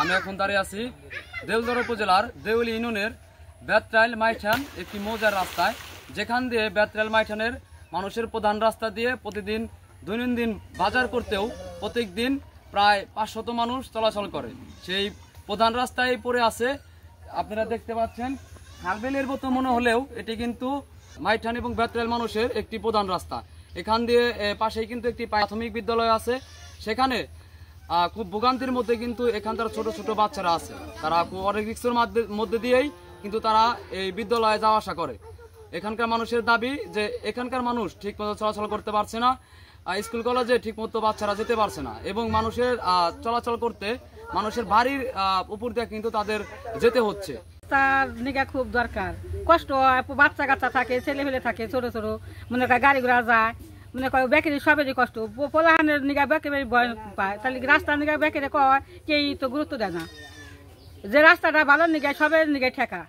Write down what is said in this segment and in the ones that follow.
আমি এখন দাঁড়িয়ে আছি দেউলদর উপজেলার দেউলি ইউনিয়নের বেতরাইল মাইঠান একটি মৌজার রাস্তায়, যেখান দিয়ে বেতরাইল মাইঠানের মানুষের প্রধান রাস্তা দিয়ে প্রতিদিন দৈনন্দিন বাজার করতেও প্রত্যেক দিন প্রায় 500 মানুষ চলাচল করে। সেই প্রধান রাস্তায় পড়ে আছে, আপনারা দেখতে পাচ্ছেন খালবিলের মতো মনে হলেও এটি কিন্তু মাইঠান এবং বেতরাইল মানুষের একটি প্রধান রাস্তা। এখান দিয়ে পাশেই কিন্তু একটি প্রাথমিক বিদ্যালয় আছে। সেখানে খুব ভোগান্তির মধ্যে কিন্তু এখানকার ছোট ছোট বাচ্চারা আছে, তারা খুব অনেক রিক্সের মধ্যে দিয়েই কিন্তু তারা এই বিদ্যালয়ে যাওয়া আসা করে। এখানকার মানুষের দাবি যে এখানকার মানুষ ঠিকমতো চলাচল করতে পারছে না, স্কুল কলেজে ঠিকমতো বাচ্চারা যেতে পারছে না, এবং মানুষের চলাচল করতে মানুষের বাড়ির উপর দিয়ে কিন্তু তাদের যেতে হচ্ছে। তার নিগা খুব দরকার, কষ্ট হয়, বাচ্চা কাচ্চা থাকে, ছেলে ফেলে থাকে, ছোট ছোট মনে করে গাড়ি ঘোড়া যায়, মনে করে বেকারি সবেরই কষ্ট, প্রধানের নিগা বেকারি ভয় পায়, তাহলে রাস্তার নিগা বেকারি কয় কেউ তো গুরুত্ব দেয় না, যে রাস্তাটা ভালো নিগা সবের নিগায় ঠেকা,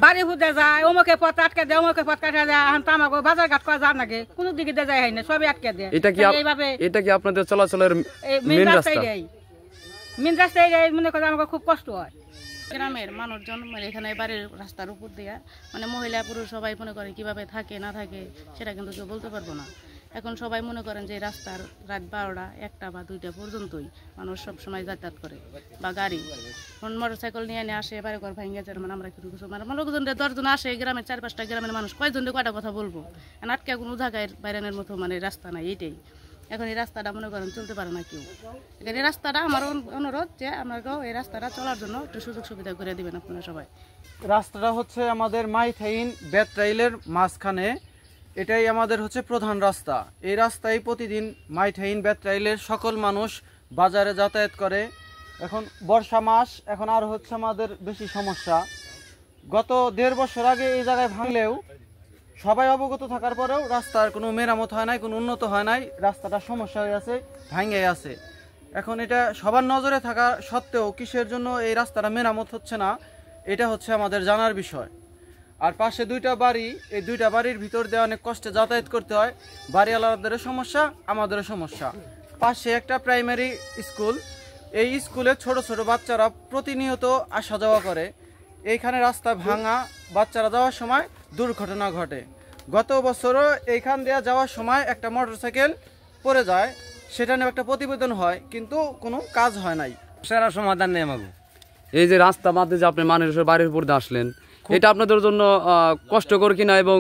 বাড়ি হুদে যায়, অমুকে পথ আটকে দেয়, অমুকে পথ কাটে দেয়, এখন তো আমাকে বাজার ঘাট করা যায় নাকি, কোনো দিকে দিয়ে যায় না, সবই আটকে দেয়। এটা কি আপনাদের চলাচলের মেইন রাস্তা? মেইন রাস্তায় মনে করে আমাকে খুব কষ্ট হয়। গ্রামের মানুষজন এখানে বাড়ির রাস্তার উপর দিয়ে মহিলা পুরুষ সবাই মনে করে কিভাবে থাকে না থাকে সেটা কিন্তু কেউ বলতে পারবো না। এখন সবাই মনে করেন যে রাস্তার রাত 12টা 1টা বা 2টা পর্যন্তই মানুষ সব সময় যাতায়াত করে, বা গাড়ি মোটরসাইকেল নিয়ে আসে, বাড়ি ঘর ভাঙিয়ে যায়। আমরা কিন্তু লোকজন 10 জন আসে, গ্রামের 4-5টা গ্রামের মানুষ কয়জন কয়টা কথা বলবো, আটকে কোনো জায়গায় বাইরানের মতো রাস্তা নাই। এইটাই এখন এই রাস্তাটা মনে করেন চলতে পারে না কেউ। এখানে রাস্তাটা আমার অনুরোধ যে আমাকেও এই রাস্তাটা চলার জন্য একটু সুযোগ সুবিধা করে দিবেন আপনারা সবাই। রাস্তাটা হচ্ছে আমাদের মাইঠাইন বেতরাইলের মাঝখানে, এটাই আমাদের হচ্ছে প্রধান রাস্তা। এই রাস্তায় প্রতিদিন মাইঠাইন বেতরাইলের সকল মানুষ বাজারে যাতায়াত করে। এখন বর্ষা মাস, এখন আর হচ্ছে আমাদের বেশি সমস্যা। গত 1.5 বছর আগে এই জায়গায় ভাঙলেও সবাই অবগত থাকার পরেও রাস্তার কোনো মেরামত হয় নাই, কোনো উন্নত হয় নাই, রাস্তাটা সমস্যা হয়ে আছে, ভাঙে আছে। এখন এটা সবার নজরে থাকা সত্ত্বেও কিসের জন্য এই রাস্তাটা মেরামত হচ্ছে না, এটা হচ্ছে আমাদের জানার বিষয়। আর পাশে 2টা বাড়ি, এই 2টা বাড়ির ভিতর দিয়ে অনেক কষ্টে যাতায়াত করতে হয়, বাড়িওয়ালাদেরও সমস্যা, আমাদেরও সমস্যা। পাশে একটা প্রাইমারি স্কুল, এই স্কুলে ছোট ছোট বাচ্চারা প্রতিনিয়ত আসা যাওয়া করে। এইখানে রাস্তা ভাঙা, বাচ্চারা যাওয়ার সময় দুর্ঘটনা ঘটে। গত বছরও এইখান দিয়ে যাওয়ার সময় একটা মোটরসাইকেল পড়ে যায়, সেটা নিয়ে একটা প্রতিবেদন হয়, কিন্তু কোনো কাজ হয় নাই, সেরা সমাধান নেই আমাকে। এই যে রাস্তা মাঝে যে আপনি মানুষের বাড়ির উপর দিয়ে আসলেন, এটা আপনাদের জন্য কষ্টকর কিনা এবং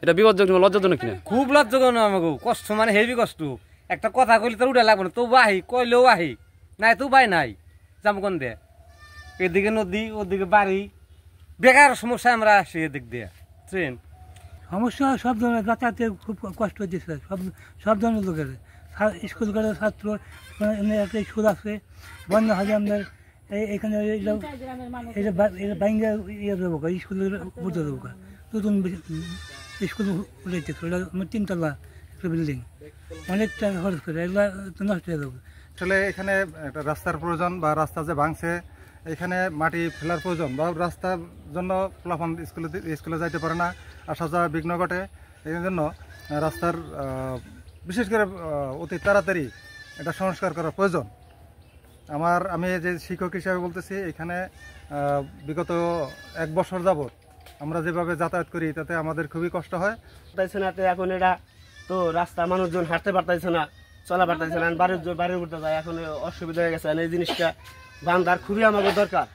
এটা বিপজ্জনক লজ্জাজনক কিনা? খুব লজ্জাজনক আমাকে, কষ্ট হেভি কষ্ট। একটা কথা কইলে তো উঠে লাগবে না, তো আহি কইলেও আহি নাই, তো বাই নাই যাম কোন দিয়ে, এদিকে নদী ওদিকে বাড়ি, বেকার সমস্যা আমরা আসি এদিক দিয়ে। ট্রেন সমস্যা সব ধরনের যাতায়াতের খুব কষ্ট দিচ্ছে, সব ধরনের লোকের, স্কুল কলেজের ছাত্র, একটা স্কুল আছে, বন্যা হলে আমাদের এখানে বাইঙ্গা ইয়ে দেবো, স্কুলের বুঝতে দেবো, নতুন স্কুল উঠেছে, 3তলা একটা বিল্ডিং, অনেক টাকা খরচ করে, এগুলো নষ্ট হয়ে যাবে। আসলে এখানে একটা রাস্তার প্রয়োজন, বা রাস্তা যে ভাঙছে এখানে মাটি ফেলার প্রয়োজন, বা রাস্তার জন্য ফলাফল স্কুলে যাইতে পারে না, আসা যাওয়া বিঘ্ন ঘটে। এই জন্য রাস্তার বিশেষ করে অতি তাড়াতাড়ি এটা সংস্কার করা প্রয়োজন। আমি যে শিক্ষক হিসাবে বলতেছি, এখানে বিগত 1 বছর যাবৎ আমরা যেভাবে যাতায়াত করি তাতে আমাদের খুবই কষ্ট হয়। এখন এটা তো রাস্তা মানুষজন হাঁটতে পারতেছে না, চলা পারতেছে না, বাড়ির উপর যায়, এখন অসুবিধা হয়ে গেছে। এই জিনিসটা বান্ধার খুবই আমাদের দরকার।